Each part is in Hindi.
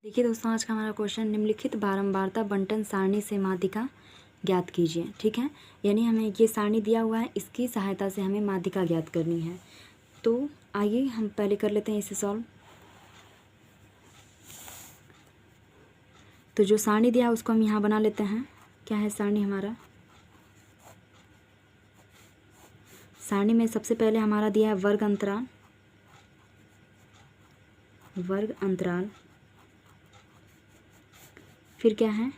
देखिए दोस्तों, आज का हमारा क्वेश्चन निम्नलिखित बारंबारता बंटन सारणी से माध्यिका ज्ञात कीजिए। ठीक है, यानी हमें ये सारणी दिया हुआ है, इसकी सहायता से हमें माध्यिका ज्ञात करनी है। तो आइए हम पहले कर लेते हैं इसे सॉल्व। तो जो सारणी दिया है उसको हम यहाँ बना लेते हैं। क्या है सारणी हमारा? सारणी में सबसे पहले हमारा दिया है वर्ग अंतराल, फिर क्या है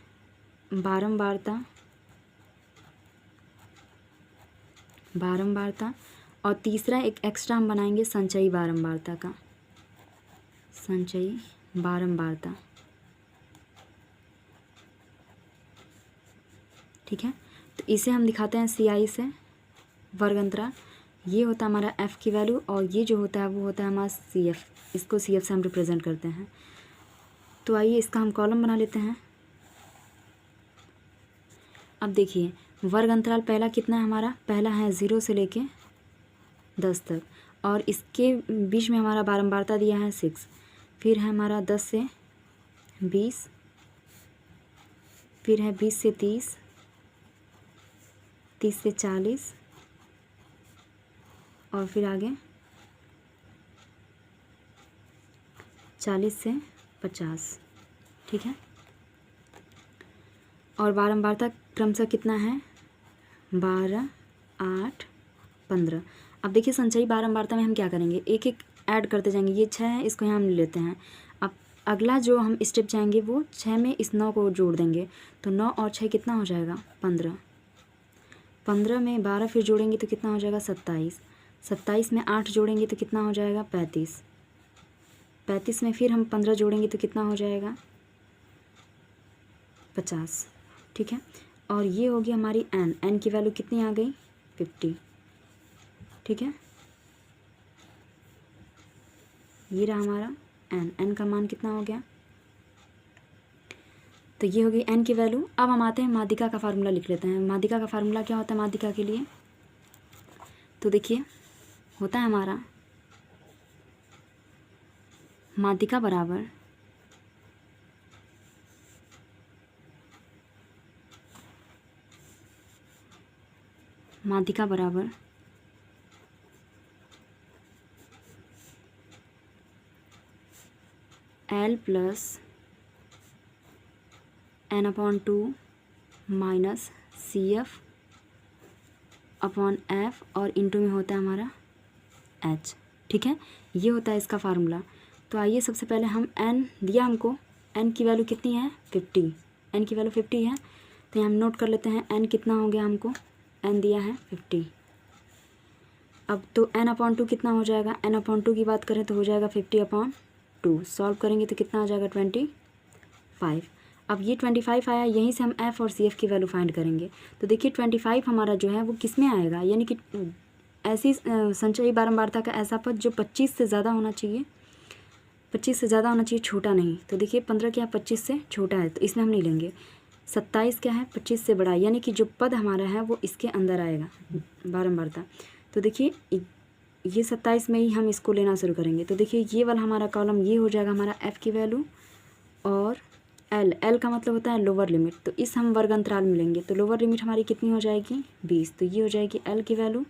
बारंबारता, और तीसरा एक एक्स्ट्रा हम बनाएंगे संचयी बारंबारता। ठीक है, तो इसे हम दिखाते हैं CI से। वर्ग अंतराल ये होता है हमारा F की वैल्यू, और ये जो होता है वो होता है हमारा CF। इसको CF से हम रिप्रेजेंट करते हैं। तो आइए इसका हम कॉलम बना लेते हैं। अब देखिए, वर्ग अंतराल पहला कितना है हमारा? पहला है 0 से लेके 10 तक, और इसके बीच में हमारा बारंबारता दिया है 6। फिर है हमारा 10 से 20, फिर है 20 से 30, 30 से 40, और फिर आगे 40 से 50। ठीक है, और बारंबारता क्रमशः कितना है? 12, 8, 15। अब देखिए, संचयी बारंबारता में हम क्या करेंगे, एक एक ऐड करते जाएंगे। ये 6 है, इसको यहाँ हम लेते हैं। अब अगला जो हम स्टेप जाएंगे वो 6 में इस 9 को जोड़ देंगे। तो 9 और 6 कितना हो जाएगा? 15। 15 में 12 फिर जोड़ेंगे तो कितना हो जाएगा? 27। 27 में 8 जोड़ेंगे तो कितना हो जाएगा? 35। 35 में फिर हम 15 जोड़ेंगे तो कितना हो जाएगा? 50। ठीक है, और ये होगी हमारी n की वैल्यू कितनी आ गई? 50। ठीक है, ये रहा हमारा n का मान कितना हो गया? तो ये होगी n की वैल्यू। अब हम आते हैं माध्यिका का फार्मूला लिख लेते हैं। माध्यिका का फार्मूला क्या होता है माध्यिका के लिए? तो देखिए, होता है हमारा माध्यिका बराबर L plus n/2 minus CF upon F, और इंटू में होता है हमारा H। ठीक है, ये होता है इसका फार्मूला। तो आइए सबसे पहले हम n दिया हमको, n की वैल्यू कितनी है? 50। n की वैल्यू 50 है, तो हम नोट कर लेते हैं n कितना हो गया हमको। n दिया है 50। अब तो n/2 कितना हो जाएगा? n/2 की बात करें तो हो जाएगा 50/2। सॉल्व करेंगे तो कितना आ जाएगा? 25। अब ये 25 आया, यहीं से हम F और CF की वैल्यू फाइंड करेंगे। तो देखिए 25 हमारा जो है वो किस में आएगा, यानी कि ऐसी संचयी बारंबारता का ऐसा पद जो 25 से ज़्यादा होना चाहिए, 25 से ज़्यादा होना चाहिए, छोटा नहीं। तो देखिए 15 क्या है? 25 से छोटा है, तो इसमें हम नहीं लेंगे। 27 क्या है? 25 से बड़ा, यानी कि जो पद हमारा है वो इसके अंदर आएगा बारंबारता। तो देखिए ये 27 में ही हम इसको लेना शुरू करेंगे। तो देखिए ये वाला हमारा कॉलम ये हो जाएगा हमारा F की वैल्यू, और L का मतलब होता है लोअर लिमिट। तो इस हम वर्ग अंतराल में लेंगे, तो लोअर लिमिट हमारी कितनी हो जाएगी? 20। तो ये हो जाएगी L की वैल्यू,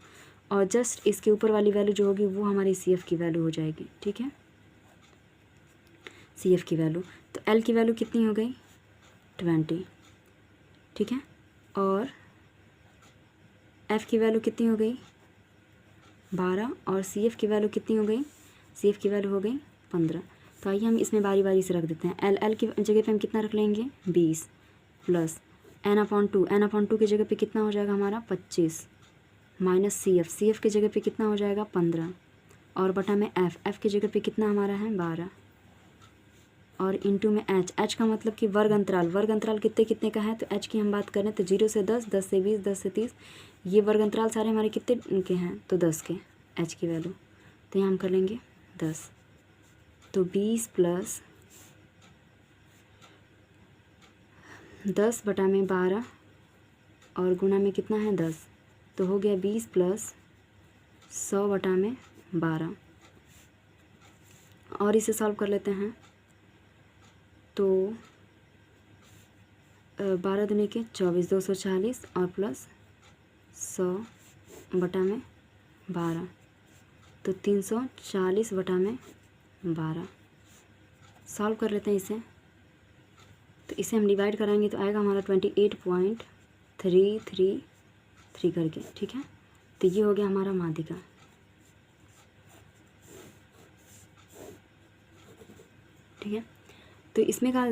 और जस्ट इसके ऊपर वाली वैल्यू जो होगी वो हमारी CF की वैल्यू हो जाएगी। ठीक है, CF की वैल्यू, तो L की वैल्यू कितनी हो गई? 20। ठीक है, और F की वैल्यू कितनी हो गई? 12, और CF की वैल्यू कितनी हो गई? CF की वैल्यू हो गई 15। तो आइए हम इसमें बारी बारी से रख देते हैं। L की जगह पे हम कितना रख लेंगे? 20 प्लस n/2 की जगह पे कितना हो जाएगा हमारा? 25 माइनस CF की जगह पे कितना हो जाएगा? 15, और बटा में F की जगह पे कितना हमारा है? 12, और इंटू में H का मतलब कि वर्ग अंतराल कितने कितने का है? तो H की हम बात करें तो 0 से 10, 10 से 20, 10 से 30, ये वर्ग अंतराल सारे हमारे कितने के हैं? तो 10 के। H की वैल्यू तो यहाँ हम कर लेंगे 10। तो 20 प्लस 10 बटा में 12, और गुणा में कितना है? 10। तो हो गया 20 प्लस 100 बटा में 12, और इसे सॉल्व कर लेते हैं। तो 12 दूनी के 24, 240 और प्लस 100/12, तो 340/12। सॉल्व कर लेते हैं इसे। तो इसे हम डिवाइड कराएंगे तो आएगा हमारा 28.333 करके, ठीक है। तो ये हो गया हमारा माध्यिका, ठीक है। तो इसमें का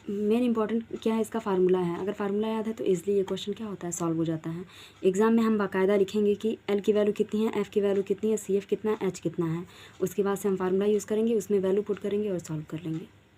मेन इंपॉर्टेंट क्या है, इसका फार्मूला है। अगर फार्मूला याद है तो इसलिए ये क्वेश्चन क्या होता है, सॉल्व हो जाता है। एग्जाम में हम बाकायदा लिखेंगे कि एल की वैल्यू कितनी है, एफ की वैल्यू कितनी है, सी एफ कितना है, एच कितना है। उसके बाद से हम फार्मूला यूज़ करेंगे, उसमें वैल्यू पुट करेंगे और सॉल्व कर लेंगे।